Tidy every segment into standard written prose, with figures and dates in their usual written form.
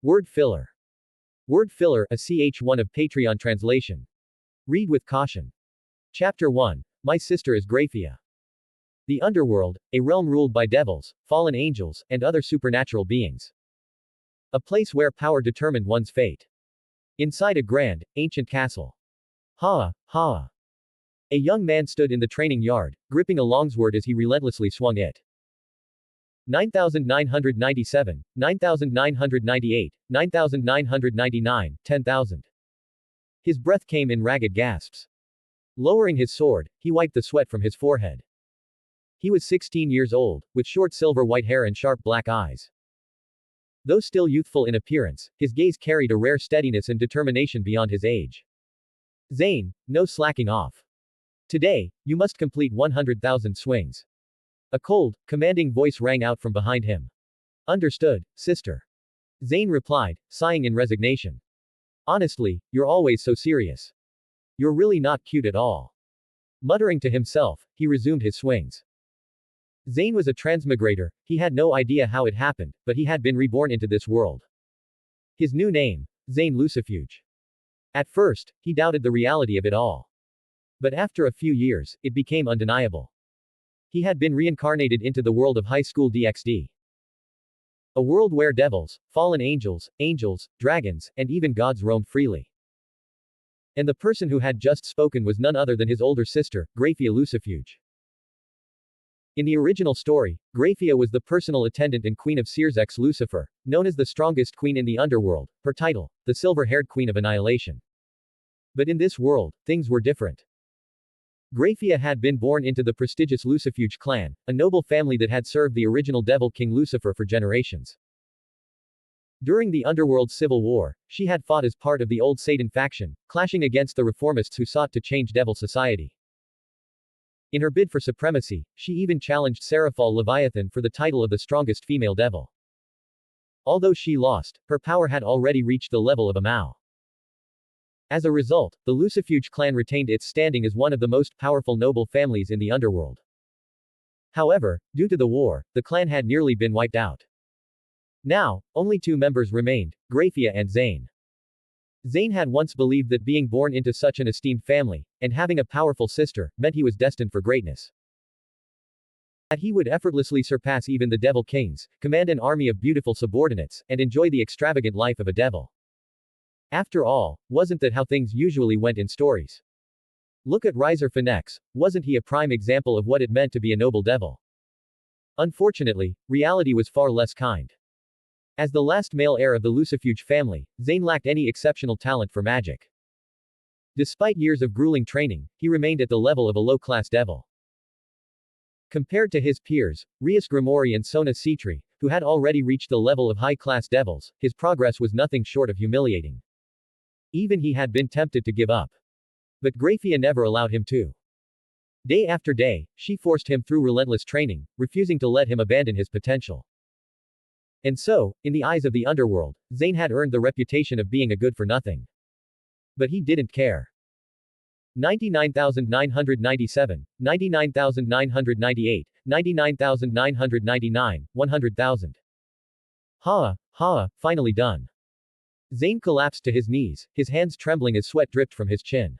Word filler. Word filler, a ch1 of Patreon translation. Read with caution. Chapter 1. My sister is Graphia. The underworld, a realm ruled by devils, fallen angels, and other supernatural beings. A place where power determined one's fate. Inside a grand, ancient castle. Ha! Ha! A young man stood in the training yard, gripping a longsword as he relentlessly swung it. 9,997, 9,998, 9,999, 10,000. His breath came in ragged gasps. Lowering his sword, he wiped the sweat from his forehead. He was 16 years old, with short silver-white hair and sharp black eyes. Though still youthful in appearance, his gaze carried a rare steadiness and determination beyond his age. Zane, no slacking off. Today, you must complete 100,000 swings. A cold, commanding voice rang out from behind him. Understood, sister. Zane replied, sighing in resignation. Honestly, you're always so serious. You're really not cute at all. Muttering to himself, he resumed his swings. Zane was a transmigrator, he had no idea how it happened, but he had been reborn into this world. His new name, Zane Lucifuge. At first, he doubted the reality of it all. But after a few years, it became undeniable. He had been reincarnated into the world of high school DxD. A world where devils, fallen angels, dragons, and even gods roamed freely. And the person who had just spoken was none other than his older sister, Graphia Lucifuge. In the original story, Graphia was the personal attendant and queen of Zexxy Lucifer, known as the strongest queen in the underworld, her title, the silver-haired queen of annihilation. But in this world, things were different. Graphia had been born into the prestigious Lucifuge clan, a noble family that had served the original devil king Lucifer for generations. During the underworld civil war, she had fought as part of the old Satan faction, clashing against the reformists who sought to change devil society. In her bid for supremacy, she even challenged Seraphal Leviathan for the title of the strongest female devil. Although she lost, her power had already reached the level of a Mao. As a result, the Lucifuge clan retained its standing as one of the most powerful noble families in the underworld. However, due to the war, the clan had nearly been wiped out. Now, only two members remained, Graphia and Zane. Zane had once believed that being born into such an esteemed family, and having a powerful sister, meant he was destined for greatness. That he would effortlessly surpass even the devil kings, command an army of beautiful subordinates, and enjoy the extravagant life of a devil. After all, wasn't that how things usually went in stories? Look at Riser Phoenix, wasn't he a prime example of what it meant to be a noble devil? Unfortunately, reality was far less kind. As the last male heir of the Lucifuge family, Zane lacked any exceptional talent for magic. Despite years of grueling training, he remained at the level of a low-class devil. Compared to his peers, Rias Grimori and Sona Citri, who had already reached the level of high-class devils, his progress was nothing short of humiliating. Even he had been tempted to give up. But Graphia never allowed him to. Day after day, she forced him through relentless training, refusing to let him abandon his potential. And so, in the eyes of the underworld, Zane had earned the reputation of being a good-for-nothing. But he didn't care. 99,997, 99,998, 99,999, 100,000. Finally done. Zane collapsed to his knees, his hands trembling as sweat dripped from his chin.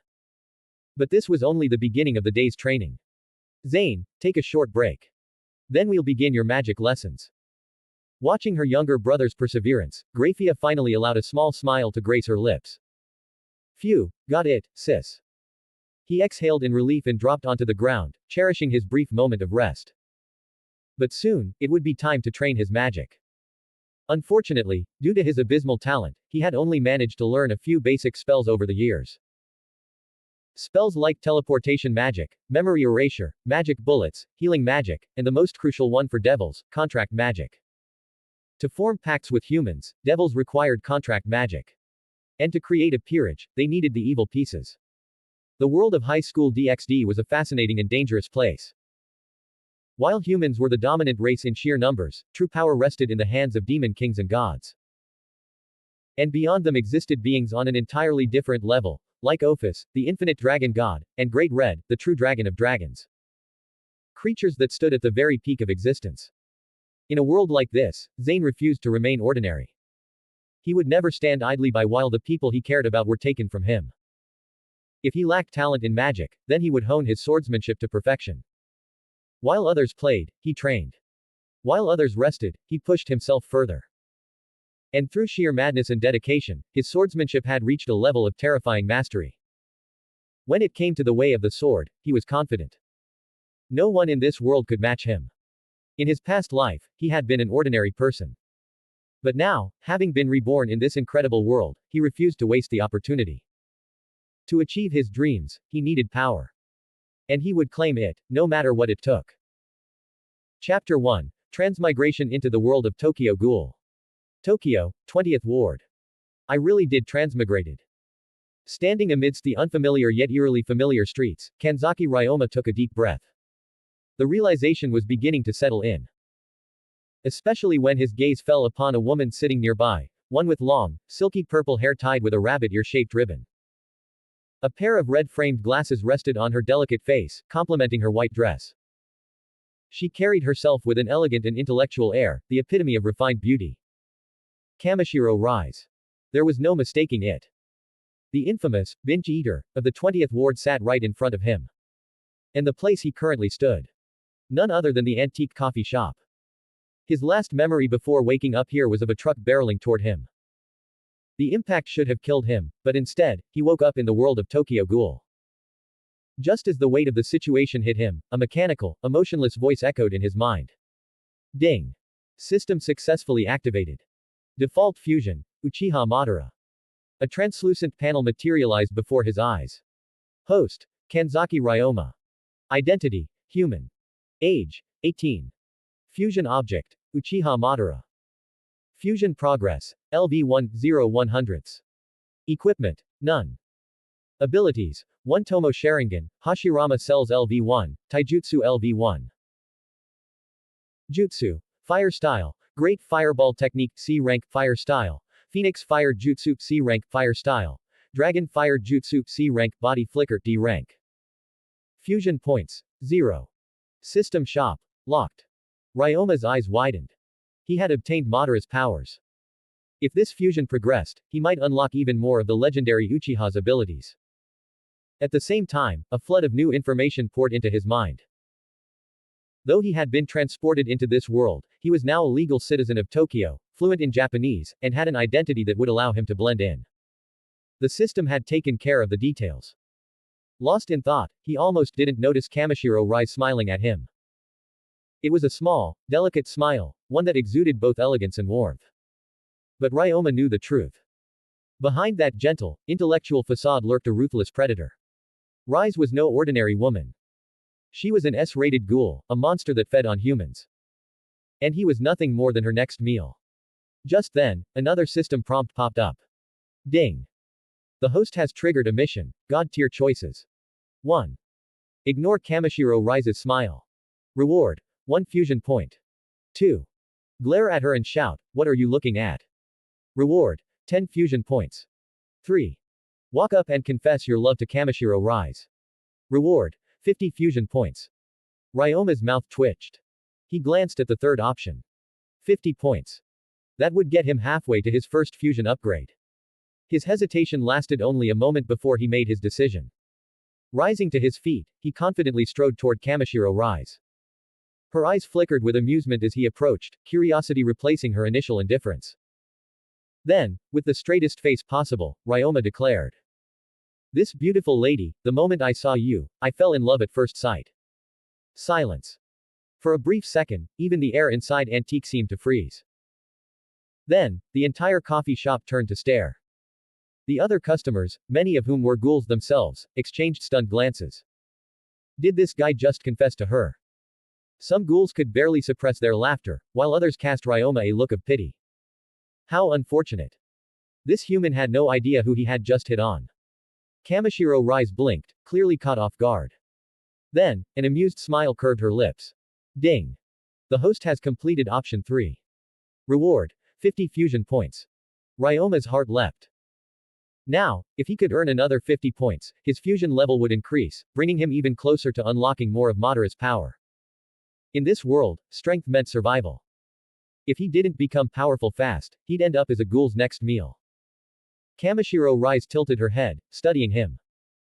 But this was only the beginning of the day's training. Zane, take a short break. Then we'll begin your magic lessons. Watching her younger brother's perseverance, Graphia finally allowed a small smile to grace her lips. Phew, got it, sis. He exhaled in relief and dropped onto the ground, cherishing his brief moment of rest. But soon, it would be time to train his magic. Unfortunately, due to his abysmal talent, he had only managed to learn a few basic spells over the years. Spells like teleportation magic, memory erasure, magic bullets, healing magic, and the most crucial one for devils, contract magic. To form pacts with humans, devils required contract magic. And to create a peerage, they needed the evil pieces. The world of high school DxD was a fascinating and dangerous place. While humans were the dominant race in sheer numbers, true power rested in the hands of demon kings and gods. And beyond them existed beings on an entirely different level, like Ophis, the infinite dragon god, and Great Red, the true dragon of dragons. Creatures that stood at the very peak of existence. In a world like this, Zane refused to remain ordinary. he would never stand idly by while the people he cared about were taken from him. If he lacked talent in magic, then he would hone his swordsmanship to perfection. While others played, he trained. While others rested, he pushed himself further. And through sheer madness and dedication, his swordsmanship had reached a level of terrifying mastery. When it came to the way of the sword, he was confident. No one in this world could match him. In his past life, he had been an ordinary person. But now, having been reborn in this incredible world, he refused to waste the opportunity. To achieve his dreams, he needed power. And he would claim it, no matter what it took. Chapter 1. Transmigration into the world of Tokyo Ghoul. Tokyo, 20th Ward. I really did transmigrated. Standing amidst the unfamiliar yet eerily familiar streets, Kanzaki Ryoma took a deep breath. The realization was beginning to settle in. Especially when his gaze fell upon a woman sitting nearby, one with long, silky purple hair tied with a rabbit ear-shaped ribbon. A pair of red-framed glasses rested on her delicate face, complementing her white dress. She carried herself with an elegant and intellectual air, the epitome of refined beauty. Kamishiro Rise. There was no mistaking it. The infamous, binge eater, of the 20th Ward sat right in front of him. And the place he currently stood. None other than the antique coffee shop. His last memory before waking up here was of a truck barreling toward him. The impact should have killed him, but instead, he woke up in the world of Tokyo Ghoul. Just as the weight of the situation hit him, a mechanical, emotionless voice echoed in his mind. Ding. System successfully activated. Default fusion, Uchiha Madara. A translucent panel materialized before his eyes. Host, Kanzaki Ryoma. Identity, human. Age, 18. Fusion object, Uchiha Madara. Fusion progress, LV-10-100s. Equipment, none. Abilities, 1 Tomo Sharingan, Hashirama Cells LV-1, Taijutsu LV-1. Jutsu, Fire Style, Great Fireball Technique C Rank Fire Style, Phoenix Fire Jutsu C Rank Fire Style, Dragon Fire Jutsu C Rank Body Flicker D Rank. Fusion points, 0. System shop, locked. Ryoma's eyes widened. He had obtained Madara's powers. If this fusion progressed, he might unlock even more of the legendary Uchiha's abilities. At the same time, a flood of new information poured into his mind. Though he had been transported into this world, he was now a legal citizen of Tokyo, fluent in Japanese, and had an identity that would allow him to blend in. The system had taken care of the details. Lost in thought, he almost didn't notice Kamishiro Rise smiling at him. It was a small, delicate smile, one that exuded both elegance and warmth. But Ryoma knew the truth. Behind that gentle, intellectual facade lurked a ruthless predator. Rise was no ordinary woman. She was an S-rated ghoul, a monster that fed on humans. And he was nothing more than her next meal. Just then, another system prompt popped up. Ding. The host has triggered a mission, God-tier choices. 1. Ignore Kamishiro Rise's smile. Reward, 1 fusion point. 2. Glare at her and shout, what are you looking at? Reward, 10 fusion points. 3. Walk up and confess your love to Kamishiro Rise. Reward, 50 fusion points. Ryoma's mouth twitched. He glanced at the third option. 50 points. That would get him halfway to his first fusion upgrade. His hesitation lasted only a moment before he made his decision. Rising to his feet, he confidently strode toward Kamishiro Rise. Her eyes flickered with amusement as he approached, curiosity replacing her initial indifference. Then, with the straightest face possible, Ryoma declared. This beautiful lady, the moment I saw you, I fell in love at first sight. Silence. For a brief second, even the air inside Antique seemed to freeze. Then, the entire coffee shop turned to stare. The other customers, many of whom were ghouls themselves, exchanged stunned glances. Did this guy just confess to her? Some ghouls could barely suppress their laughter, while others cast Ryoma a look of pity. How unfortunate. This human had no idea who he had just hit on. Kamishiro Rise blinked, clearly caught off guard. Then, an amused smile curved her lips. Ding. The host has completed option 3. Reward, 50 fusion points. Ryoma's heart leapt. Now, if he could earn another 50 points, his fusion level would increase, bringing him even closer to unlocking more of Madara's power. In this world, strength meant survival. If he didn't become powerful fast, he'd end up as a ghoul's next meal. Kamishiro Rise tilted her head, studying him.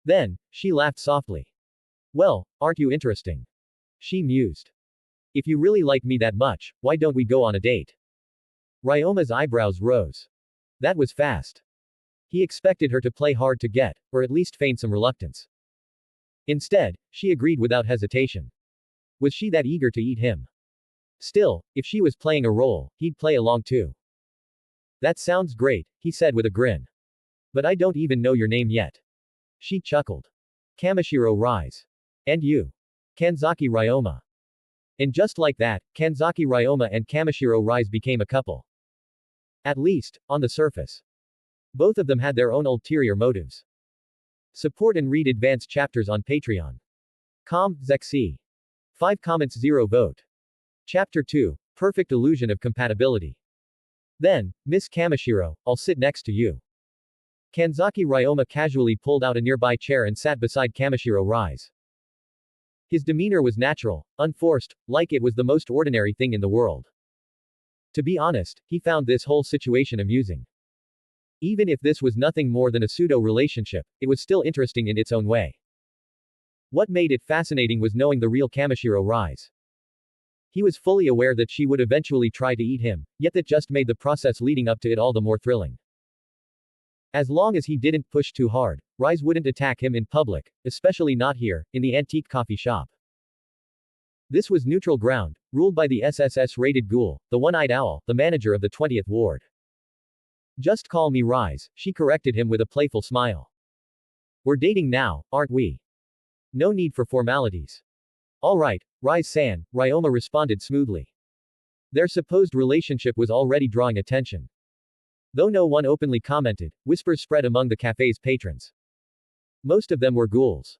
Then, she laughed softly. Well, aren't you interesting? She mused. If you really like me that much, why don't we go on a date? Ryoma's eyebrows rose. That was fast. He expected her to play hard to get, or at least feign some reluctance. Instead, she agreed without hesitation. Was she that eager to eat him? Still, if she was playing a role, he'd play along too. That sounds great, he said with a grin. But I don't even know your name yet. She chuckled. Kamishiro Rise. And you? Kanzaki Ryoma. And just like that, Kanzaki Ryoma and Kamishiro Rise became a couple. At least, on the surface. Both of them had their own ulterior motives. Support and read advanced chapters on Patreon. Zexxy. 5 comments 0 vote. Chapter 2, Perfect Illusion of Compatibility. Then, Miss Kamishiro, I'll sit next to you. Kanzaki Ryoma casually pulled out a nearby chair and sat beside Kamishiro Rise. His demeanor was natural, unforced, like it was the most ordinary thing in the world. To be honest, he found this whole situation amusing. Even if this was nothing more than a pseudo-relationship, it was still interesting in its own way. What made it fascinating was knowing the real Kamishiro Rise. He was fully aware that she would eventually try to eat him, yet that just made the process leading up to it all the more thrilling. As long as he didn't push too hard, Rise wouldn't attack him in public, especially not here, in the antique coffee shop. This was neutral ground, ruled by the SSS-rated ghoul, the one-eyed owl, the manager of the 20th ward. Just call me Rise, she corrected him with a playful smile. We're dating now, aren't we? No need for formalities. Alright, Rise-san, Ryoma responded smoothly. Their supposed relationship was already drawing attention. Though no one openly commented, whispers spread among the cafe's patrons. Most of them were ghouls.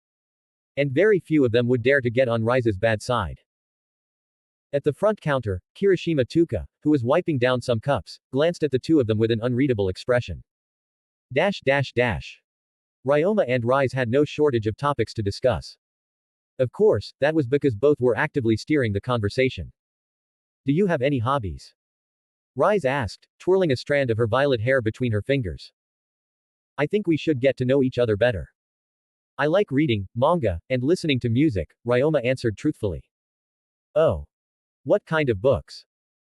And very few of them would dare to get on Rise's bad side. At the front counter, Kirishima Tuka, who was wiping down some cups, glanced at the two of them with an unreadable expression. Ryoma and Rise had no shortage of topics to discuss. Of course, that was because both were actively steering the conversation. Do you have any hobbies? Rise asked, twirling a strand of her violet hair between her fingers. I think we should get to know each other better. I like reading, manga, and listening to music, Ryoma answered truthfully. Oh. What kind of books?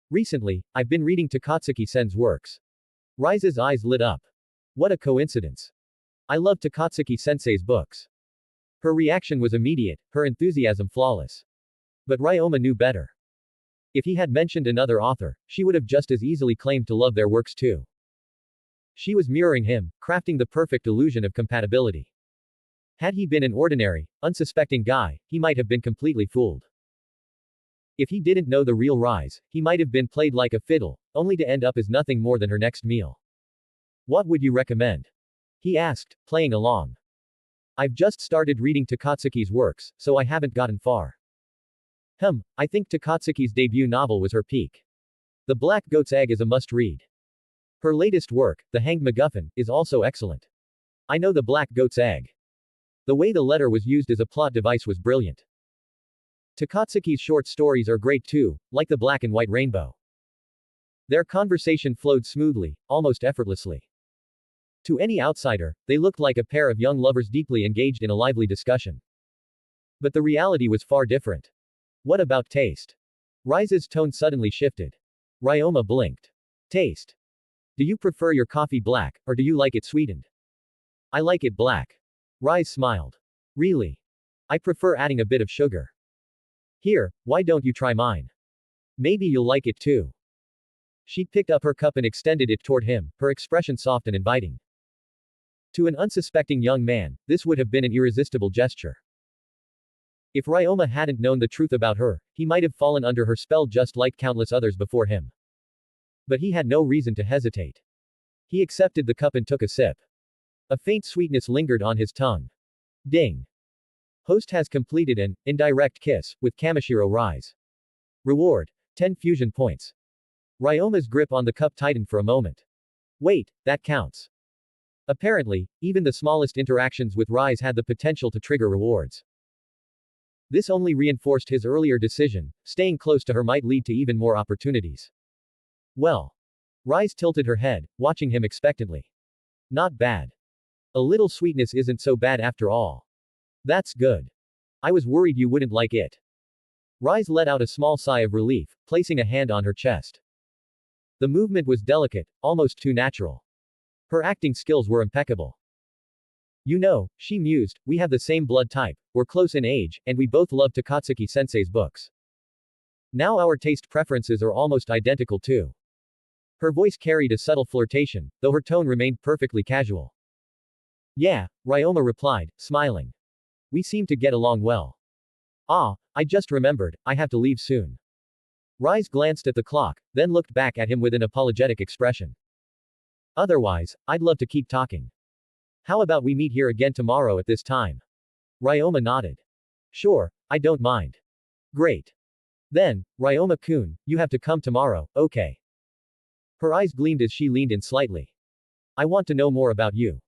Recently, I've been reading Takatsuki-sen's works. Rise's eyes lit up. What a coincidence. I love Takatsuki-sensei's books. Her reaction was immediate, her enthusiasm flawless. But Ryoma knew better. If he had mentioned another author, she would have just as easily claimed to love their works too. She was mirroring him, crafting the perfect illusion of compatibility. Had he been an ordinary, unsuspecting guy, he might have been completely fooled. If he didn't know the real Rise, he might have been played like a fiddle, only to end up as nothing more than her next meal. What would you recommend? He asked, playing along. I've just started reading Takatsuki's works, so I haven't gotten far. I think Takatsuki's debut novel was her peak. The Black Goat's Egg is a must-read. Her latest work, The Hanged MacGuffin, is also excellent. I know The Black Goat's Egg. The way the letter was used as a plot device was brilliant. Takatsuki's short stories are great too, like The Black and White Rainbow. Their conversation flowed smoothly, almost effortlessly. To any outsider, they looked like a pair of young lovers deeply engaged in a lively discussion. But the reality was far different. What about taste? Rise's tone suddenly shifted. Ryoma blinked. Taste. Do you prefer your coffee black, or do you like it sweetened? I like it black. Rise smiled. Really? I prefer adding a bit of sugar. Here, why don't you try mine? Maybe you'll like it too. She picked up her cup and extended it toward him, her expression soft and inviting. To an unsuspecting young man, this would have been an irresistible gesture. If Ryoma hadn't known the truth about her, he might have fallen under her spell just like countless others before him. But he had no reason to hesitate. He accepted the cup and took a sip. A faint sweetness lingered on his tongue. Ding. Host has completed an indirect kiss with Kamishiro Rise. Reward: 10 fusion points. Ryoma's grip on the cup tightened for a moment. Wait, that counts. Apparently, even the smallest interactions with Rise had the potential to trigger rewards. This only reinforced his earlier decision, staying close to her might lead to even more opportunities. Well. Rise tilted her head, watching him expectantly. Not bad. A little sweetness isn't so bad after all. That's good. I was worried you wouldn't like it. Rise let out a small sigh of relief, placing a hand on her chest. The movement was delicate, almost too natural. Her acting skills were impeccable. You know, she mused, we have the same blood type, we're close in age, and we both love Takatsuki-sensei's books. Now our taste preferences are almost identical too. Her voice carried a subtle flirtation, though her tone remained perfectly casual. Yeah, Ryoma replied, smiling. We seem to get along well. Ah, I just remembered, I have to leave soon. Rise glanced at the clock, then looked back at him with an apologetic expression. Otherwise, I'd love to keep talking. How about we meet here again tomorrow at this time? Ryoma nodded. Sure, I don't mind. Great. Then, Ryoma-kun, you have to come tomorrow, okay? Her eyes gleamed as she leaned in slightly. I want to know more about you.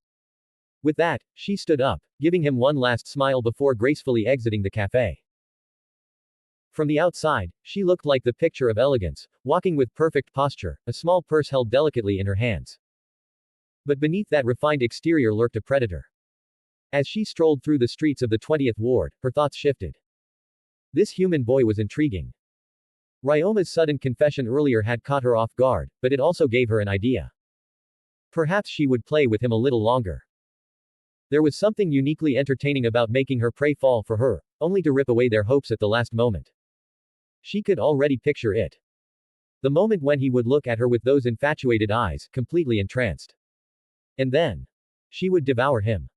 With that, she stood up, giving him one last smile before gracefully exiting the cafe. From the outside, she looked like the picture of elegance, walking with perfect posture, a small purse held delicately in her hands. But beneath that refined exterior lurked a predator. As she strolled through the streets of the 20th ward, her thoughts shifted. This human boy was intriguing. Ryoma's sudden confession earlier had caught her off guard, but it also gave her an idea. Perhaps she would play with him a little longer. There was something uniquely entertaining about making her prey fall for her, only to rip away their hopes at the last moment. She could already picture it. The moment when he would look at her with those infatuated eyes, completely entranced. And then, she would devour him.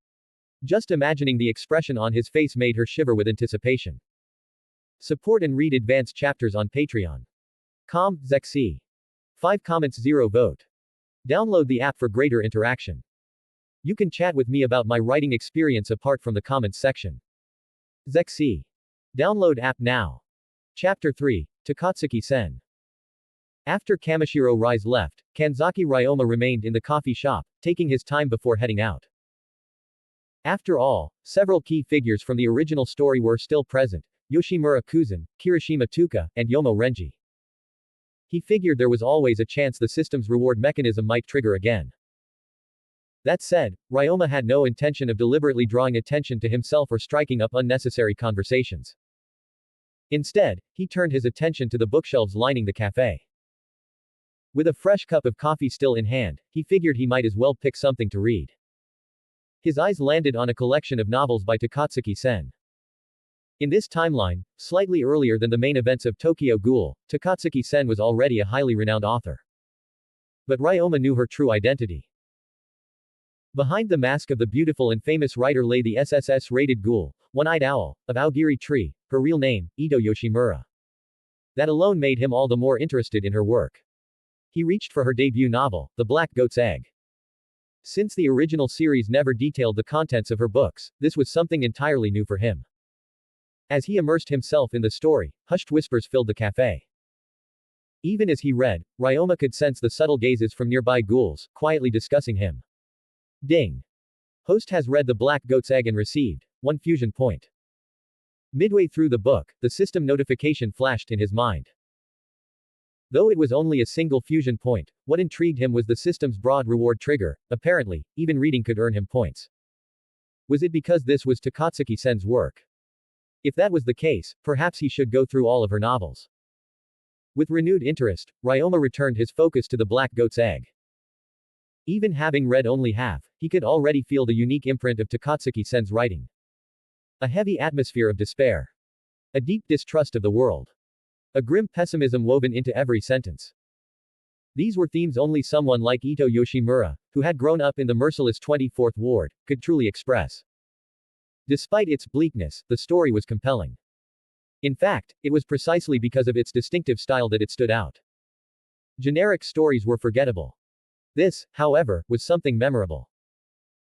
Just imagining the expression on his face made her shiver with anticipation. Support and read advanced chapters on Patreon. Zexxy. 5 comments 0 vote. Download the app for greater interaction. You can chat with me about my writing experience apart from the comments section. Zexxy. Download app now. Chapter 3, Takatsuki-sen. After Kamishiro Rise left, Kanzaki Ryoma remained in the coffee shop, taking his time before heading out. After all, several key figures from the original story were still present, Yoshimura Kuzan, Kirishima Tuka, and Yomo Renji. He figured there was always a chance the system's reward mechanism might trigger again. That said, Ryoma had no intention of deliberately drawing attention to himself or striking up unnecessary conversations. Instead, he turned his attention to the bookshelves lining the cafe. With a fresh cup of coffee still in hand, he figured he might as well pick something to read. His eyes landed on a collection of novels by Takatsuki-sen. In this timeline, slightly earlier than the main events of Tokyo Ghoul, Takatsuki-sen was already a highly renowned author. But Ryoma knew her true identity. Behind the mask of the beautiful and famous writer lay the SSS-rated ghoul, one-eyed owl, of Aogiri Tree, her real name, Ito Yoshimura. That alone made him all the more interested in her work. He reached for her debut novel, The Black Goat's Egg. Since the original series never detailed the contents of her books, this was something entirely new for him. As he immersed himself in the story, hushed whispers filled the cafe. Even as he read, Ryoma could sense the subtle gazes from nearby ghouls, quietly discussing him. Ding. Host has read The Black Goat's Egg and received 1 fusion point. Midway through the book, the system notification flashed in his mind. Though it was only a single fusion point, what intrigued him was the system's broad reward trigger. Apparently, even reading could earn him points. Was it because this was Takatsuki-sen's work? If that was the case, perhaps he should go through all of her novels. With renewed interest, Ryoma returned his focus to The Black Goat's Egg. Even having read only half, he could already feel the unique imprint of Takatsuki-sen's writing. A heavy atmosphere of despair. A deep distrust of the world. A grim pessimism woven into every sentence. These were themes only someone like Ito Yoshimura, who had grown up in the merciless 24th Ward, could truly express. Despite its bleakness, the story was compelling. In fact, it was precisely because of its distinctive style that it stood out. Generic stories were forgettable. This, however, was something memorable.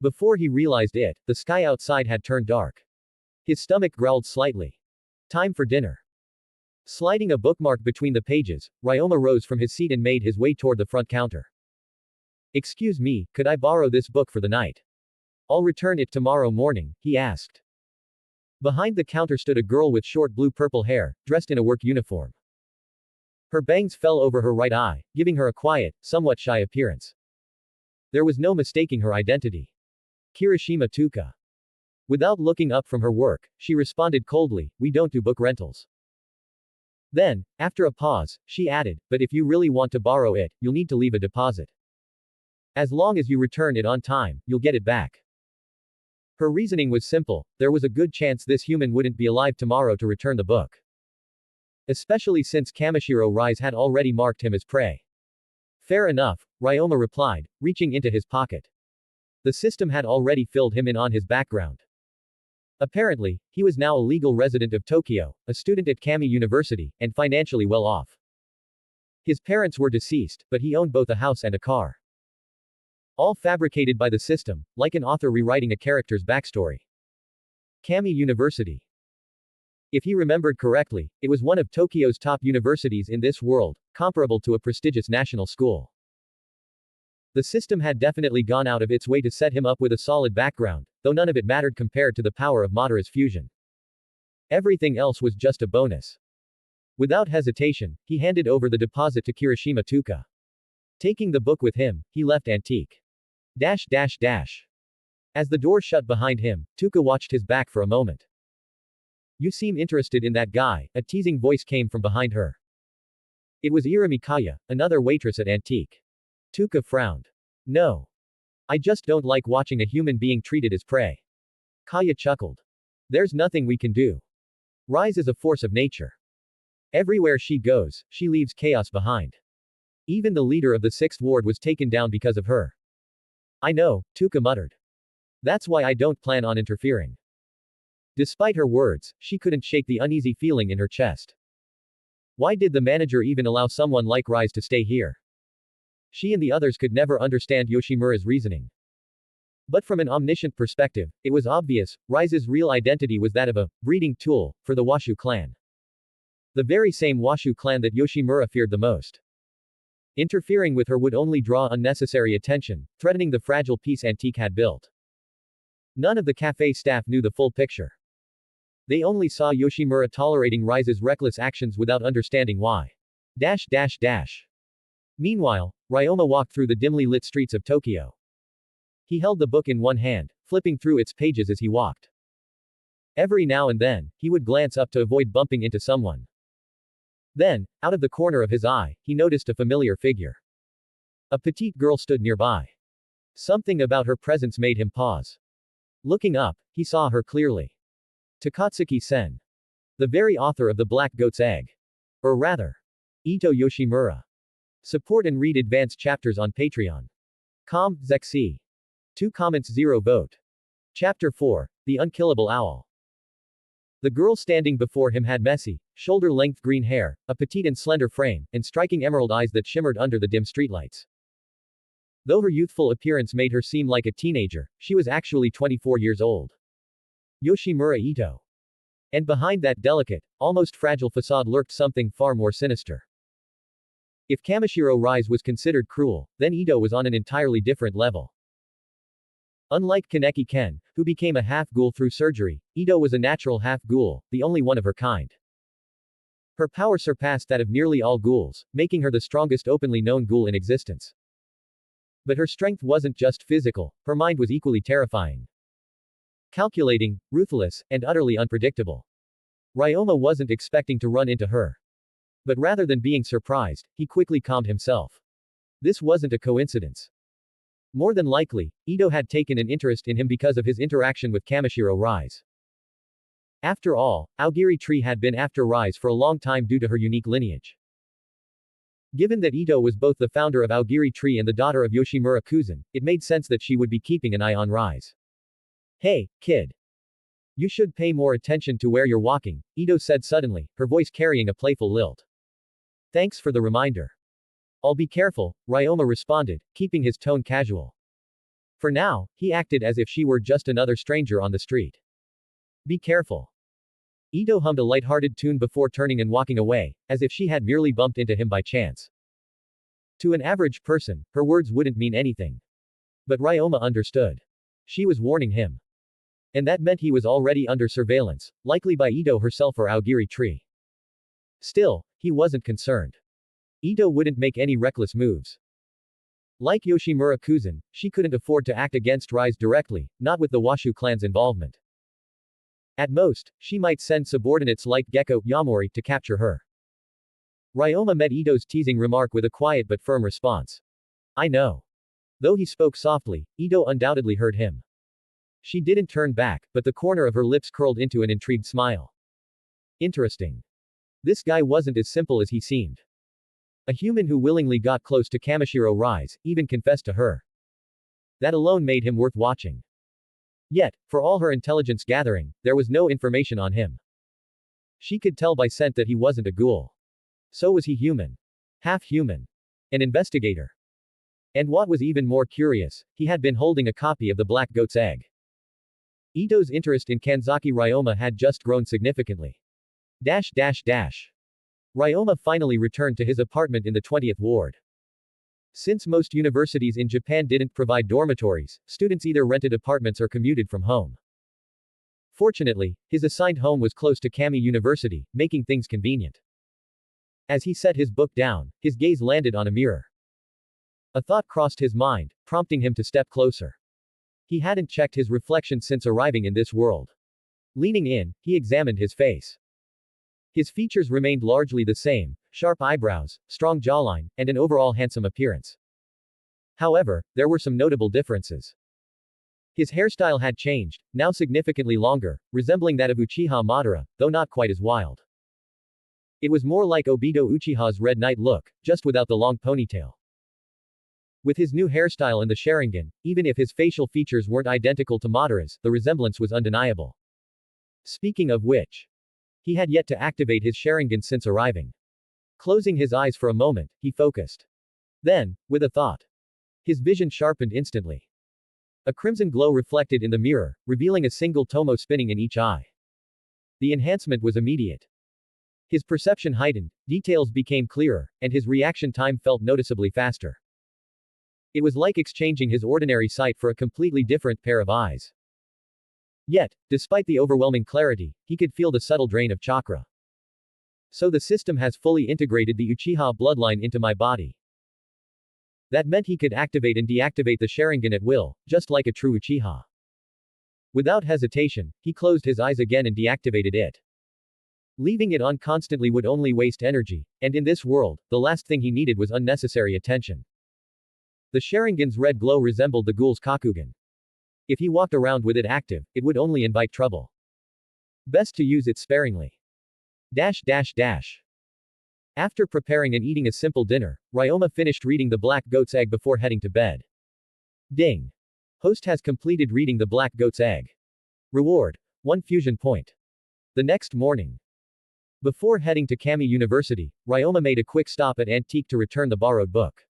Before he realized it, the sky outside had turned dark. His stomach growled slightly. Time for dinner. Sliding a bookmark between the pages, Ryoma rose from his seat and made his way toward the front counter. Excuse me, could I borrow this book for the night? I'll return it tomorrow morning, he asked. Behind the counter stood a girl with short blue-purple hair, dressed in a work uniform. Her bangs fell over her right eye, giving her a quiet, somewhat shy appearance. There was no mistaking her identity. Kirishima Tuka. Without looking up from her work, she responded coldly, "We don't do book rentals." Then, after a pause, she added, "But if you really want to borrow it, you'll need to leave a deposit. As long as you return it on time, you'll get it back." Her reasoning was simple: there was a good chance this human wouldn't be alive tomorrow to return the book. Especially since Kamishiro Rise had already marked him as prey. Fair enough, Ryoma replied, reaching into his pocket. The system had already filled him in on his background. Apparently, he was now a legal resident of Tokyo, a student at Kami University, and financially well off. His parents were deceased, but he owned both a house and a car. All fabricated by the system, like an author rewriting a character's backstory. Kami University. If he remembered correctly, it was one of Tokyo's top universities in this world, comparable to a prestigious national school. The system had definitely gone out of its way to set him up with a solid background, though none of it mattered compared to the power of Madara's fusion. Everything else was just a bonus. Without hesitation, he handed over the deposit to Kirishima Tuka. Taking the book with him, he left Antique. As the door shut behind him, Tuka watched his back for a moment. "You seem interested in that guy," a teasing voice came from behind her. It was Irumi Kaya, another waitress at Antique. Tuka frowned. "No. I just don't like watching a human being treated as prey." Kaya chuckled. "There's nothing we can do. Rise is a force of nature. Everywhere she goes, she leaves chaos behind. Even the leader of the 6th Ward was taken down because of her." "I know," Tuka muttered. "That's why I don't plan on interfering." Despite her words, she couldn't shake the uneasy feeling in her chest. Why did the manager even allow someone like Rise to stay here? She and the others could never understand Yoshimura's reasoning. But from an omniscient perspective, it was obvious, Rise's real identity was that of a breeding tool for the Washu clan. The very same Washu clan that Yoshimura feared the most. Interfering with her would only draw unnecessary attention, threatening the fragile peace Antique had built. None of the cafe staff knew the full picture. They only saw Yoshimura tolerating Rise's reckless actions without understanding why. Meanwhile, Ryoma walked through the dimly lit streets of Tokyo. He held the book in one hand, flipping through its pages as he walked. Every now and then, he would glance up to avoid bumping into someone. Then, out of the corner of his eye, he noticed a familiar figure. A petite girl stood nearby. Something about her presence made him pause. Looking up, he saw her clearly. Takatsuki-sen. The very author of The Black Goat's Egg. Or rather, Ito Yoshimura. Support and read advanced chapters on Patreon. Zexxy. 2 comments 0 vote. Chapter 4, The Unkillable Owl. The girl standing before him had messy, shoulder-length green hair, a petite and slender frame, and striking emerald eyes that shimmered under the dim streetlights. Though her youthful appearance made her seem like a teenager, she was actually 24 years old. Yoshimura Ito. And behind that delicate, almost fragile facade lurked something far more sinister. If Kamishiro Rise was considered cruel, then Ito was on an entirely different level. Unlike Kaneki Ken, who became a half-ghoul through surgery, Ito was a natural half-ghoul, the only one of her kind. Her power surpassed that of nearly all ghouls, making her the strongest openly known ghoul in existence. But her strength wasn't just physical, her mind was equally terrifying. Calculating, ruthless, and utterly unpredictable. Ryoma wasn't expecting to run into her. But rather than being surprised, he quickly calmed himself. This wasn't a coincidence. More than likely, Ito had taken an interest in him because of his interaction with Kamishiro Rise. After all, Aogiri Tree had been after Rise for a long time due to her unique lineage. Given that Ito was both the founder of Aogiri Tree and the daughter of Yoshimura Kuzan, it made sense that she would be keeping an eye on Rise. "Hey, kid. You should pay more attention to where you're walking," Ito said suddenly, her voice carrying a playful lilt. "Thanks for the reminder. I'll be careful," Ryoma responded, keeping his tone casual. For now, he acted as if she were just another stranger on the street. "Be careful." Ito hummed a light-hearted tune before turning and walking away, as if she had merely bumped into him by chance. To an average person, her words wouldn't mean anything. But Ryoma understood. She was warning him. And that meant he was already under surveillance, likely by Ito herself or Aogiri Tree. Still, he wasn't concerned. Ito wouldn't make any reckless moves. Like Yoshimura Kuzan, she couldn't afford to act against Rise directly, not with the Washu clan's involvement. At most, she might send subordinates like Gecko Yamori to capture her. Ryoma met Ito's teasing remark with a quiet but firm response. I know. Though he spoke softly, Ito undoubtedly heard him. She didn't turn back, but the corner of her lips curled into an intrigued smile. Interesting. This guy wasn't as simple as he seemed. A human who willingly got close to Kamishiro Rise, even confessed to her. That alone made him worth watching. Yet, for all her intelligence gathering, there was no information on him. She could tell by scent that he wasn't a ghoul. So was he human. Half human. An investigator. And what was even more curious, he had been holding a copy of the Black Goat's Egg. Ito's interest in Kanzaki Ryoma had just grown significantly. Ryoma finally returned to his apartment in the 20th ward. Since most universities in Japan didn't provide dormitories, students either rented apartments or commuted from home. Fortunately, his assigned home was close to Kami University, making things convenient. As he set his book down, his gaze landed on a mirror. A thought crossed his mind, prompting him to step closer. He hadn't checked his reflection since arriving in this world. Leaning in, he examined his face. His features remained largely the same, sharp eyebrows, strong jawline, and an overall handsome appearance. However, there were some notable differences. His hairstyle had changed, now significantly longer, resembling that of Uchiha Madara, though not quite as wild. It was more like Obito Uchiha's Red Knight look, just without the long ponytail. With his new hairstyle and the Sharingan, even if his facial features weren't identical to Madara's, the resemblance was undeniable. Speaking of which, he had yet to activate his Sharingan since arriving. Closing his eyes for a moment, he focused. Then, with a thought, his vision sharpened instantly. A crimson glow reflected in the mirror, revealing a single tomo spinning in each eye. The enhancement was immediate. His perception heightened, details became clearer, and his reaction time felt noticeably faster. It was like exchanging his ordinary sight for a completely different pair of eyes. Yet, despite the overwhelming clarity, he could feel the subtle drain of chakra. So the system has fully integrated the Uchiha bloodline into my body. That meant he could activate and deactivate the Sharingan at will, just like a true Uchiha. Without hesitation, he closed his eyes again and deactivated it. Leaving it on constantly would only waste energy, and in this world, the last thing he needed was unnecessary attention. The Sharingan's red glow resembled the ghoul's Kakugan. If he walked around with it active, it would only invite trouble. Best to use it sparingly. After preparing and eating a simple dinner, Ryoma finished reading The Black Goat's Egg before heading to bed. Ding. Host has completed reading The Black Goat's Egg. Reward: 1 fusion point. The next morning. Before heading to Kami University, Ryoma made a quick stop at Antique to return the borrowed book.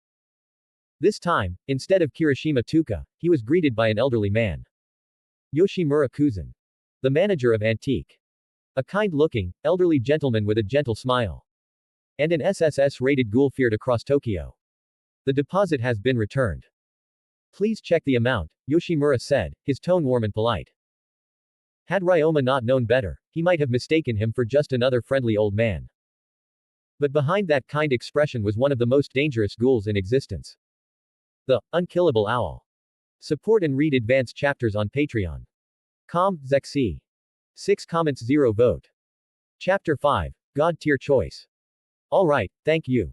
This time, instead of Kirishima Tuka, he was greeted by an elderly man. Yoshimura Kuzan. The manager of Antique. A kind-looking, elderly gentleman with a gentle smile. And an SSS-rated ghoul feared across Tokyo. The deposit has been returned. Please check the amount, Yoshimura said, his tone warm and polite. Had Ryoma not known better, he might have mistaken him for just another friendly old man. But behind that kind expression was one of the most dangerous ghouls in existence. The Unkillable Owl. Support and read advanced chapters on Patreon. Zexxy. 6 comments 0 vote. Chapter 5. God Tier Choice. Alright, thank you.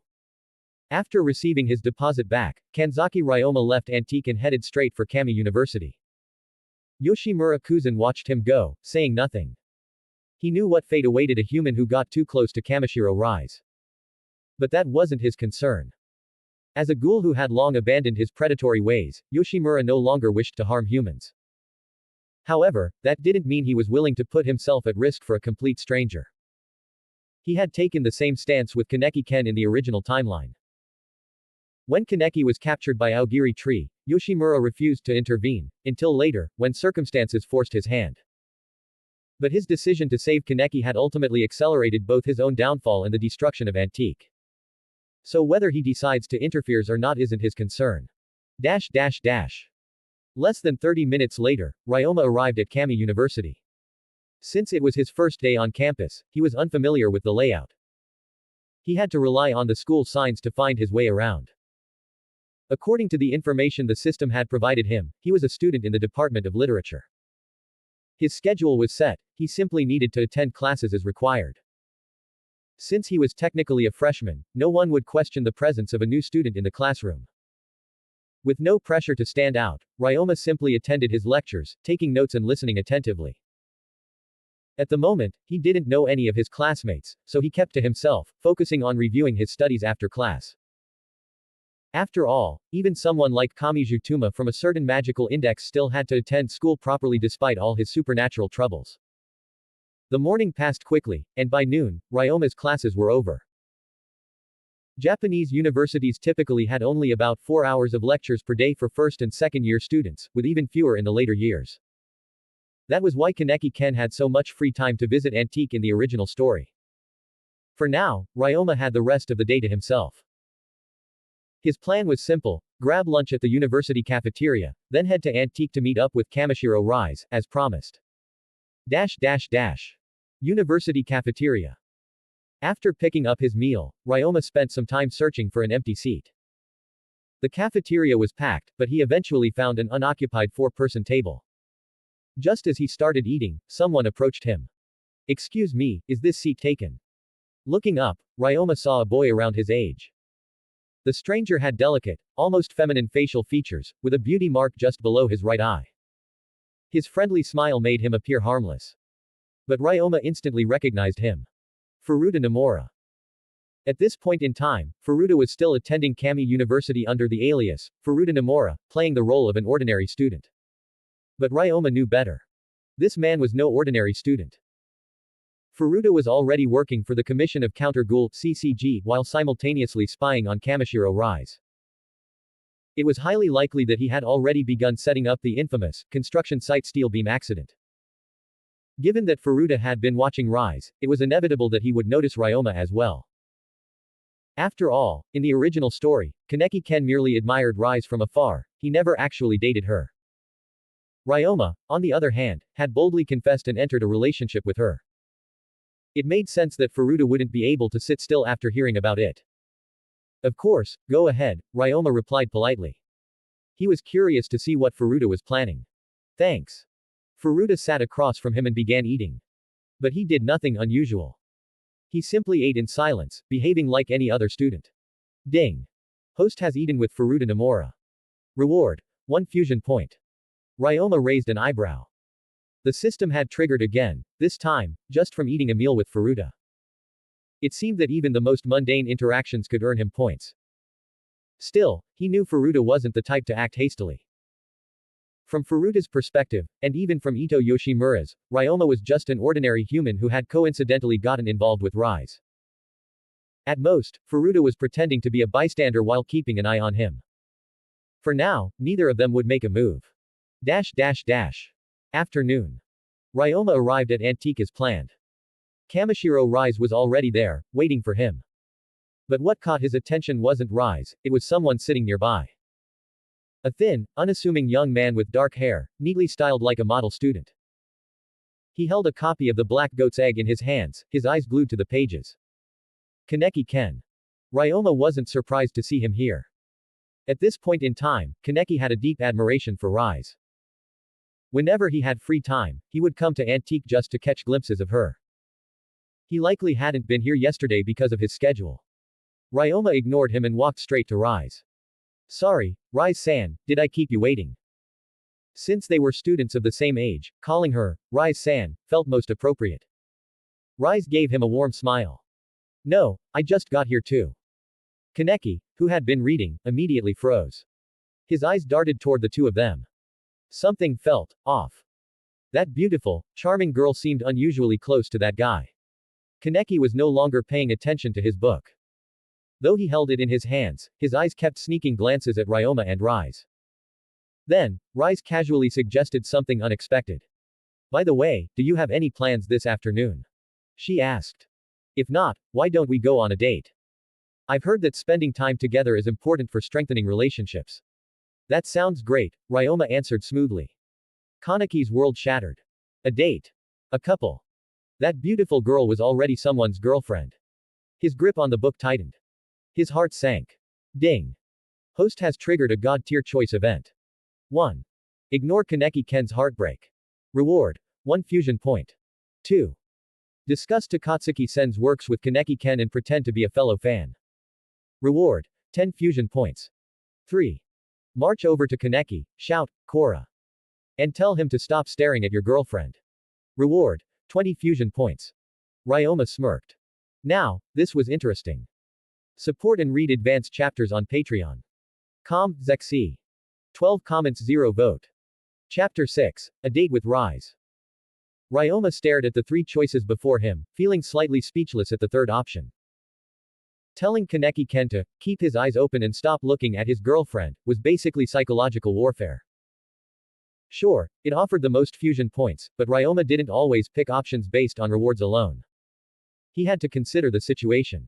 After receiving his deposit back, Kanzaki Ryoma left Antique and headed straight for Kami University. Yoshimura Kuzan watched him go, saying nothing. He knew what fate awaited a human who got too close to Kamishiro Rise. But that wasn't his concern. As a ghoul who had long abandoned his predatory ways, Yoshimura no longer wished to harm humans. However, that didn't mean he was willing to put himself at risk for a complete stranger. He had taken the same stance with Kaneki Ken in the original timeline. When Kaneki was captured by Aogiri Tree, Yoshimura refused to intervene, until later, when circumstances forced his hand. But his decision to save Kaneki had ultimately accelerated both his own downfall and the destruction of Antique. So whether he decides to interfere or not isn't his concern. Less than 30 minutes later, Ryoma arrived at Kami University. Since it was his first day on campus, he was unfamiliar with the layout. He had to rely on the school signs to find his way around. According to the information the system had provided him, he was a student in the Department of Literature. His schedule was set, he simply needed to attend classes as required. Since he was technically a freshman, no one would question the presence of a new student in the classroom. With no pressure to stand out, Ryoma simply attended his lectures, taking notes and listening attentively. At the moment, he didn't know any of his classmates, so he kept to himself, focusing on reviewing his studies after class. After all, even someone like Kamizu Tuma from a certain magical index still had to attend school properly despite all his supernatural troubles. The morning passed quickly, and by noon, Ryoma's classes were over. Japanese universities typically had only about 4 hours of lectures per day for first and second year students, with even fewer in the later years. That was why Kaneki Ken had so much free time to visit Antique in the original story. For now, Ryoma had the rest of the day to himself. His plan was simple: grab lunch at the university cafeteria, then head to Antique to meet up with Kamishiro Rise, as promised. University cafeteria. After picking up his meal, Ryoma spent some time searching for an empty seat. The cafeteria was packed, but he eventually found an unoccupied 4-person table. Just as he started eating, someone approached him. "Excuse me, is this seat taken?" Looking up, Ryoma saw a boy around his age. The stranger had delicate, almost feminine facial features, with a beauty mark just below his right eye. His friendly smile made him appear harmless. But Ryoma instantly recognized him. Furuta Nomura. At this point in time, Furuta was still attending Kami University under the alias, Furuta Nomura, playing the role of an ordinary student. But Ryoma knew better. This man was no ordinary student. Furuta was already working for the Commission of Counter Ghoul, CCG, while simultaneously spying on Kamishiro Rise. It was highly likely that he had already begun setting up the infamous construction site steel beam accident. Given that Furuta had been watching Rise, it was inevitable that he would notice Ryoma as well. After all, in the original story, Kaneki Ken merely admired Rise from afar, he never actually dated her. Ryoma, on the other hand, had boldly confessed and entered a relationship with her. It made sense that Furuta wouldn't be able to sit still after hearing about it. Of course, go ahead, Ryoma replied politely. He was curious to see what Furuta was planning. Thanks. Furuta sat across from him and began eating. But he did nothing unusual. He simply ate in silence, behaving like any other student. Ding. Host has eaten with Furuta Nomura. Reward: 1 fusion point. Ryoma raised an eyebrow. The system had triggered again, this time, just from eating a meal with Furuta. It seemed that even the most mundane interactions could earn him points. Still, he knew Furuta wasn't the type to act hastily. From Furuta's perspective, and even from Ito Yoshimura's, Ryoma was just an ordinary human who had coincidentally gotten involved with Rise. At most, Furuta was pretending to be a bystander while keeping an eye on him. For now, neither of them would make a move. Afternoon. Ryoma arrived at Antique as planned. Kamishiro Rise was already there, waiting for him. But what caught his attention wasn't Rise, it was someone sitting nearby. A thin, unassuming young man with dark hair, neatly styled like a model student. He held a copy of The Black Goat's Egg in his hands, his eyes glued to the pages. Kaneki Ken. Ryoma wasn't surprised to see him here. At this point in time, Kaneki had a deep admiration for Rise. Whenever he had free time, he would come to Antique just to catch glimpses of her. He likely hadn't been here yesterday because of his schedule. Ryoma ignored him and walked straight to Rise. Sorry, Rise-san, did I keep you waiting? Since they were students of the same age, calling her, Rise-san, felt most appropriate. Rise gave him a warm smile. No, I just got here too. Kaneki, who had been reading, immediately froze. His eyes darted toward the two of them. Something felt off. That beautiful, charming girl seemed unusually close to that guy. Kaneki was no longer paying attention to his book. Though he held it in his hands, his eyes kept sneaking glances at Ryoma and Rise. Then, Rise casually suggested something unexpected. By the way, do you have any plans this afternoon? She asked. If not, why don't we go on a date? I've heard that spending time together is important for strengthening relationships. That sounds great, Ryoma answered smoothly. Kaneki's world shattered. A date. A couple. That beautiful girl was already someone's girlfriend. His grip on the book tightened. His heart sank. Ding. Host has triggered a God-tier choice event. 1. Ignore Kaneki Ken's heartbreak. Reward. 1 fusion point. 2. Discuss Takatsuki Sen's works with Kaneki Ken and pretend to be a fellow fan. Reward. 10 fusion points. 3. March over to Kaneki, shout, Korra. And tell him to stop staring at your girlfriend. Reward. 20 fusion points. Ryoma smirked. Now, this was interesting. Support and read advanced chapters on Patreon. Zexxy. 12 comments 0 vote. Chapter 6. A Date with Rise. Ryoma stared at the 3 choices before him, feeling slightly speechless at the third option. Telling Kaneki Ken to keep his eyes open and stop looking at his girlfriend was basically psychological warfare. Sure, it offered the most fusion points, but Ryoma didn't always pick options based on rewards alone. He had to consider the situation.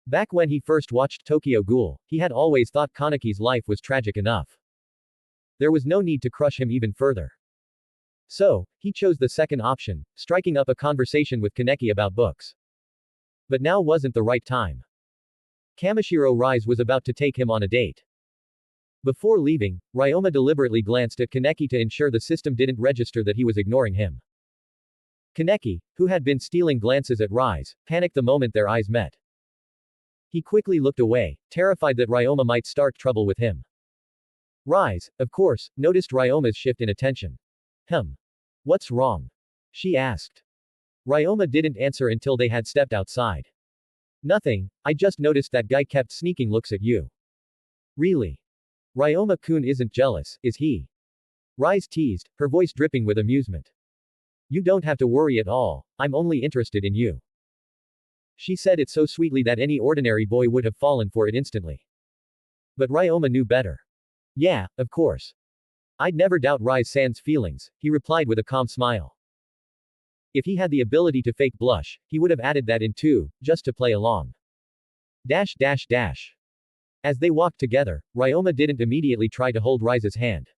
Back when he first watched Tokyo Ghoul, he had always thought Kaneki's life was tragic enough. There was no need to crush him even further. So, he chose the second option, striking up a conversation with Kaneki about books. But now wasn't the right time. Kamishiro Rise was about to take him on a date. Before leaving, Ryoma deliberately glanced at Kaneki to ensure the system didn't register that he was ignoring him. Kaneki, who had been stealing glances at Rise, panicked the moment their eyes met. He quickly looked away, terrified that Ryoma might start trouble with him. Rise, of course, noticed Ryoma's shift in attention. What's wrong? She asked. Ryoma didn't answer until they had stepped outside. Nothing, I just noticed that guy kept sneaking looks at you. Really? Ryoma-kun isn't jealous, is he? Rise teased, her voice dripping with amusement. You don't have to worry at all, I'm only interested in you. She said it so sweetly that any ordinary boy would have fallen for it instantly. But Ryoma knew better. Yeah, of course. I'd never doubt Rise-san's feelings, he replied with a calm smile. If he had the ability to fake blush, he would have added that in too, just to play along. As they walked together, Ryoma didn't immediately try to hold Rise's hand.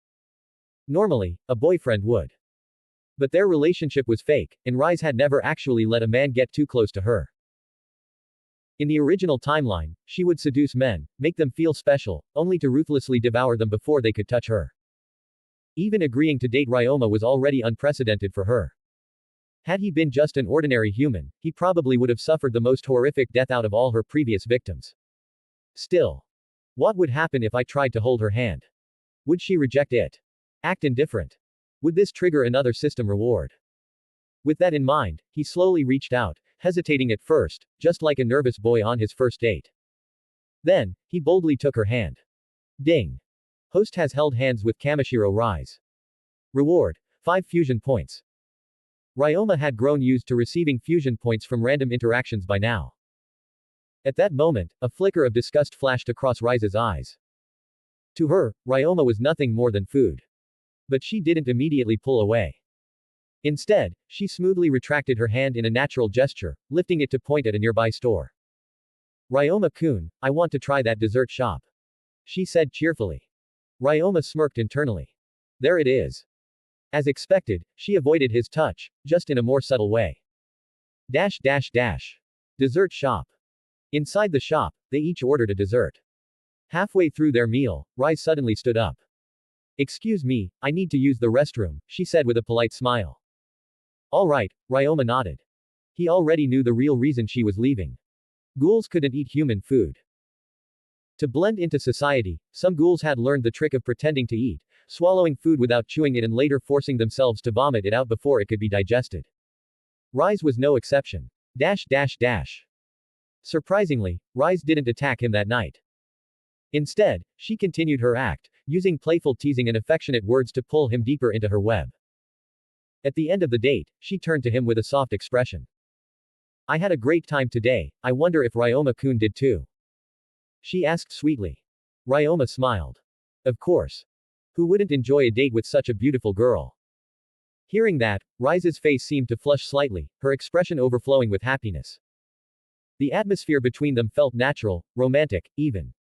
Normally, a boyfriend would. But their relationship was fake, and Rise had never actually let a man get too close to her. In the original timeline, she would seduce men, make them feel special, only to ruthlessly devour them before they could touch her. Even agreeing to date Ryoma was already unprecedented for her. Had he been just an ordinary human, he probably would have suffered the most horrific death out of all her previous victims. Still. What would happen if I tried to hold her hand? Would she reject it? Act indifferent? Would this trigger another system reward? With that in mind, he slowly reached out, hesitating at first, just like a nervous boy on his first date. Then, he boldly took her hand. Ding. Host has held hands with Kamishiro Rise. Reward. 5 fusion points. Ryoma had grown used to receiving fusion points from random interactions by now. At that moment, a flicker of disgust flashed across Rise's eyes. To her, Ryoma was nothing more than food. But she didn't immediately pull away. Instead, she smoothly retracted her hand in a natural gesture, lifting it to point at a nearby store. Ryoma-kun, I want to try that dessert shop. She said cheerfully. Ryoma smirked internally. There it is. As expected, she avoided his touch, just in a more subtle way. Dessert shop. Inside the shop, they each ordered a dessert. Halfway through their meal, Rise suddenly stood up. Excuse me, I need to use the restroom, she said with a polite smile. All right, Ryoma nodded. He already knew the real reason she was leaving. Ghouls couldn't eat human food. To blend into society, some ghouls had learned the trick of pretending to eat, swallowing food without chewing it and later forcing themselves to vomit it out before it could be digested. Rise was no exception. Surprisingly, Rise didn't attack him that night. Instead, she continued her act, using playful teasing and affectionate words to pull him deeper into her web. At the end of the date, she turned to him with a soft expression. I had a great time today, I wonder if Ryoma-kun did too. She asked sweetly. Ryoma smiled. Of course. Who wouldn't enjoy a date with such a beautiful girl? Hearing that, Rise's face seemed to flush slightly, her expression overflowing with happiness. The atmosphere between them felt natural, romantic, even.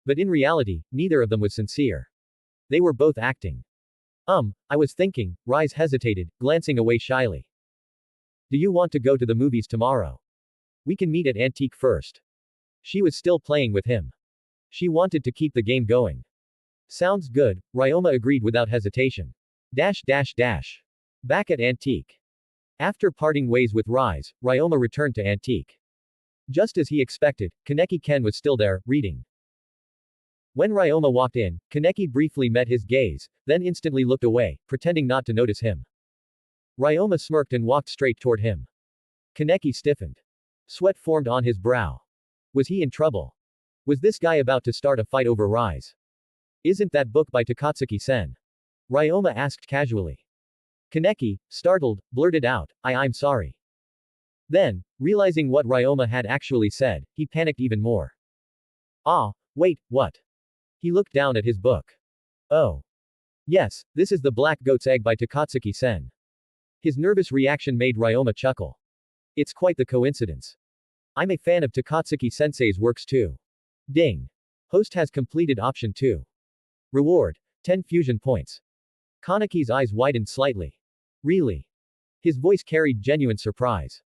But in reality, neither of them was sincere. They were both acting. I was thinking, Rise hesitated, glancing away shyly. Do you want to go to the movies tomorrow? We can meet at Antique first. She was still playing with him. She wanted to keep the game going. Sounds good, Ryoma agreed without hesitation. Dash dash dash. Back at Antique. After parting ways with Rise, Ryoma returned to Antique. Just as he expected, Kaneki Ken was still there, reading. When Ryoma walked in, Kaneki briefly met his gaze, then instantly looked away, pretending not to notice him. Ryoma smirked and walked straight toward him. Kaneki stiffened. Sweat formed on his brow. Was he in trouble? Was this guy about to start a fight over Rise? Isn't that book by Takatsuki-sen? Ryoma asked casually. Kaneki, startled, blurted out, I'm sorry. Then, realizing what Ryoma had actually said, he panicked even more. Ah, wait, what? He looked down at his book. Oh. Yes, this is The Black Goat's Egg by Takatsuki-sen. His nervous reaction made Ryoma chuckle. It's quite the coincidence. I'm a fan of Takatsuki-sensei's works too. Ding. Host has completed option 2. Reward, 10 fusion points. Kaneki's eyes widened slightly. Really? His voice carried genuine surprise.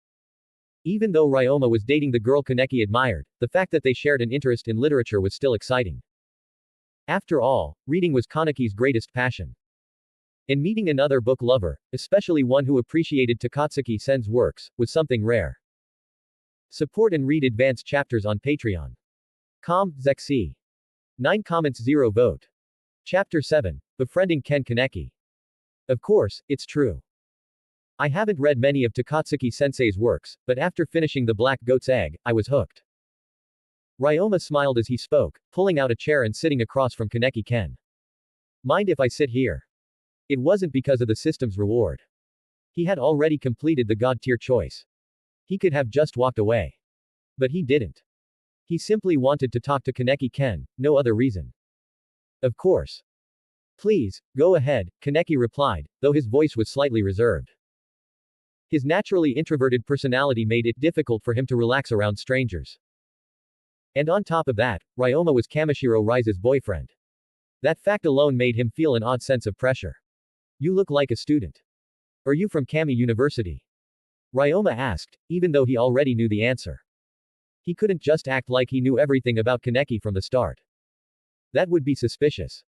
Even though Ryoma was dating the girl Kaneki admired, the fact that they shared an interest in literature was still exciting. After all, reading was Kaneki's greatest passion. And meeting another book lover, especially one who appreciated Takatsuki-sen's works, was something rare. Support and read advanced chapters on Patreon. Zexxy. 9 comments 0 vote. Chapter 7, Befriending Ken Kaneki. Of course, it's true. I haven't read many of Takatsuki-sensei's works, but after finishing The Black Goat's Egg, I was hooked. Ryoma smiled as he spoke, pulling out a chair and sitting across from Kaneki Ken. Mind if I sit here? It wasn't because of the system's reward. He had already completed the God tier choice. He could have just walked away. But he didn't. He simply wanted to talk to Kaneki Ken, no other reason. Of course. Please, go ahead, Kaneki replied, though his voice was slightly reserved. His naturally introverted personality made it difficult for him to relax around strangers. And on top of that, Ryoma was Kamishiro Rise's boyfriend. That fact alone made him feel an odd sense of pressure. You look like a student. Are you from Kami University? Ryoma asked, even though he already knew the answer. He couldn't just act like he knew everything about Kaneki from the start. That would be suspicious.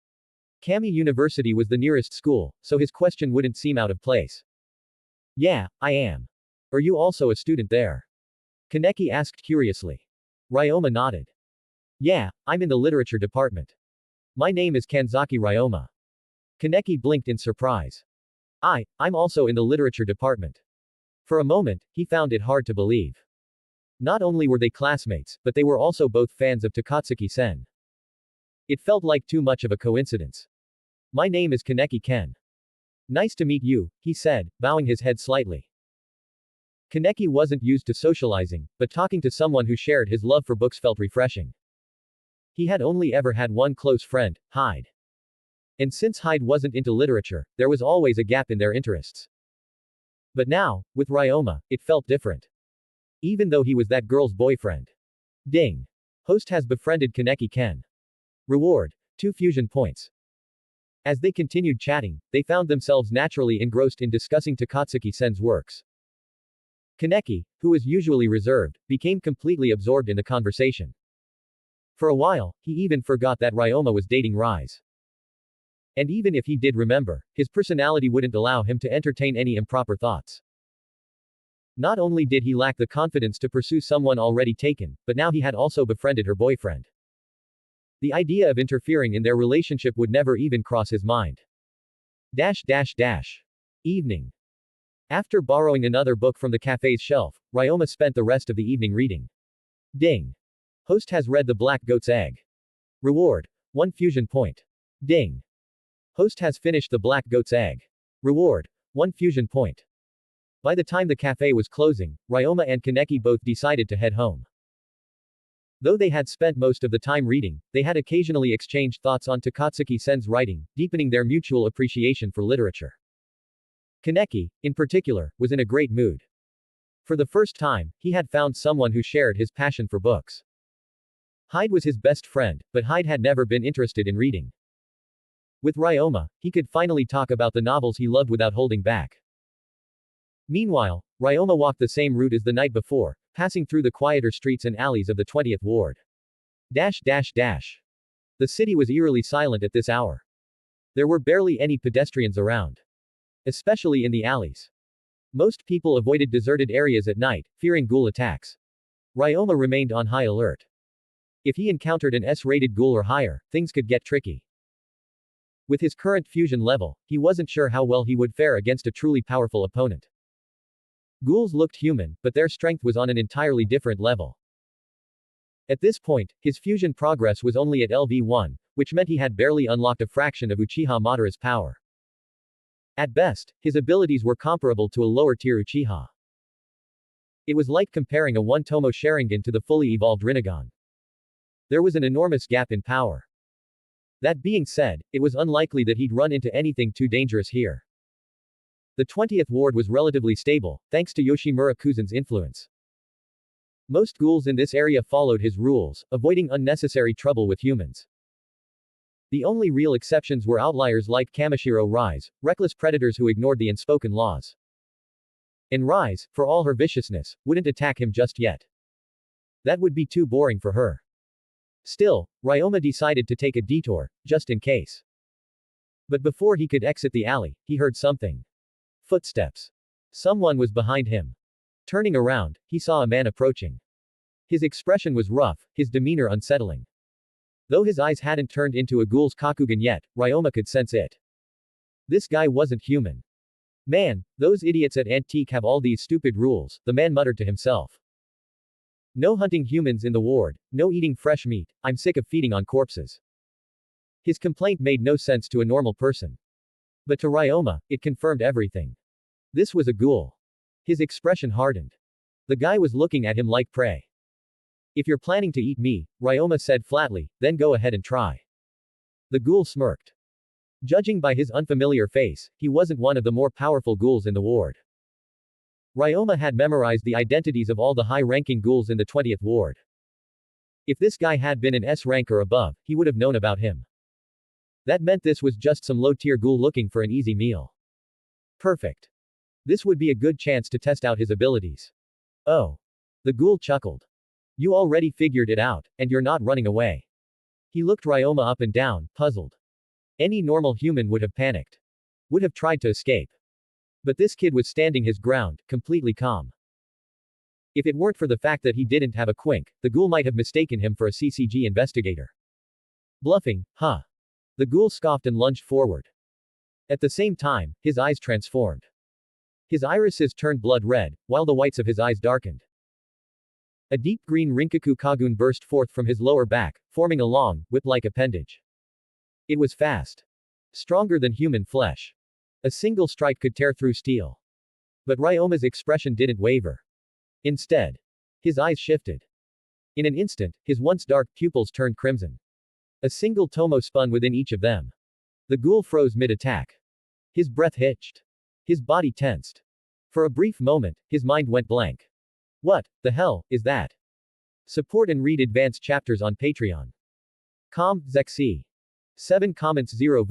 Kami University was the nearest school, so his question wouldn't seem out of place. Yeah, I am. Are you also a student there? Kaneki asked curiously. Ryoma nodded. Yeah, I'm in the literature department. My name is Kanzaki Ryoma. Kaneki blinked in surprise. I'm also in the literature department. For a moment, he found it hard to believe. Not only were they classmates, but they were also both fans of Takatsuki-sen. It felt like too much of a coincidence. My name is Kaneki Ken. Nice to meet you, he said, bowing his head slightly. Kaneki wasn't used to socializing, but talking to someone who shared his love for books felt refreshing. He had only ever had one close friend, Hyde. And since Hyde wasn't into literature, there was always a gap in their interests. But now, with Ryoma, it felt different. Even though he was that girl's boyfriend. Ding. Host has befriended Kaneki Ken. Reward, 2 fusion points. As they continued chatting, they found themselves naturally engrossed in discussing Takatsuki-sen's works. Kaneki, who was usually reserved, became completely absorbed in the conversation. For a while, he even forgot that Ryoma was dating Rise. And even if he did remember, his personality wouldn't allow him to entertain any improper thoughts. Not only did he lack the confidence to pursue someone already taken, but now he had also befriended her boyfriend. The idea of interfering in their relationship would never even cross his mind. Evening. After borrowing another book from the cafe's shelf, Ryoma spent the rest of the evening reading. Ding. Host has read The Black Goat's Egg. Reward, 1 fusion point. Ding. Host has finished The Black Goat's Egg. Reward, 1 fusion point. By the time the cafe was closing, Ryoma and Kaneki both decided to head home. Though they had spent most of the time reading, they had occasionally exchanged thoughts on Takatsuki-sen's writing, deepening their mutual appreciation for literature. Kaneki, in particular, was in a great mood. For the first time, he had found someone who shared his passion for books. Hyde was his best friend, but Hyde had never been interested in reading. With Ryoma, he could finally talk about the novels he loved without holding back. Meanwhile, Ryoma walked the same route as the night before, passing through the quieter streets and alleys of the 20th Ward. Dash dash dash. The city was eerily silent at this hour. There were barely any pedestrians around. Especially in the alleys. Most people avoided deserted areas at night, fearing ghoul attacks. Ryoma remained on high alert. If he encountered an S-rated ghoul or higher, things could get tricky. With his current fusion level, he wasn't sure how well he would fare against a truly powerful opponent. Ghouls looked human, but their strength was on an entirely different level. At this point, his fusion progress was only at LV1, which meant he had barely unlocked a fraction of Uchiha Madara's power. At best, his abilities were comparable to a lower-tier Uchiha. It was like comparing a one-tomo Sharingan to the fully evolved Rinnegan. There was an enormous gap in power. That being said, it was unlikely that he'd run into anything too dangerous here. The 20th Ward was relatively stable, thanks to Yoshimura Kuzen's influence. Most ghouls in this area followed his rules, avoiding unnecessary trouble with humans. The only real exceptions were outliers like Kamishiro Rise, reckless predators who ignored the unspoken laws. And Rise, for all her viciousness, wouldn't attack him just yet. That would be too boring for her. Still, Ryoma decided to take a detour, just in case. But before he could exit the alley, he heard something. Footsteps. Someone was behind him. Turning around, he saw a man approaching. His expression was rough, his demeanor unsettling. Though his eyes hadn't turned into a ghoul's Kakugan yet, Ryoma could sense it. This guy wasn't human. Man, those idiots at Antique have all these stupid rules, the man muttered to himself. No hunting humans in the ward, no eating fresh meat, I'm sick of feeding on corpses. His complaint made no sense to a normal person. But to Ryoma, it confirmed everything. This was a ghoul. His expression hardened. The guy was looking at him like prey. If you're planning to eat me, Ryoma said flatly, then go ahead and try. The ghoul smirked. Judging by his unfamiliar face, he wasn't one of the more powerful ghouls in the ward. Ryoma had memorized the identities of all the high-ranking ghouls in the 20th Ward. If this guy had been an S rank or above, he would have known about him. That meant this was just some low-tier ghoul looking for an easy meal. Perfect. This would be a good chance to test out his abilities. Oh. The ghoul chuckled. You already figured it out, and you're not running away. He looked Ryoma up and down, puzzled. Any normal human would have panicked. Would have tried to escape. But this kid was standing his ground, completely calm. If it weren't for the fact that he didn't have a quink, the ghoul might have mistaken him for a CCG investigator. Bluffing, huh? The ghoul scoffed and lunged forward. At the same time, his eyes transformed. His irises turned blood red, while the whites of his eyes darkened. A deep green Rinkaku Kagun burst forth from his lower back, forming a long, whip-like appendage. It was fast. Stronger than human flesh. A single strike could tear through steel. But Ryoma's expression didn't waver. Instead, his eyes shifted. In an instant, his once dark pupils turned crimson. A single tomo spun within each of them. The ghoul froze mid-attack. His breath hitched. His body tensed. For a brief moment, his mind went blank. What the hell is that? Support and read advanced chapters on Patreon. Zexxy. 7 comments 0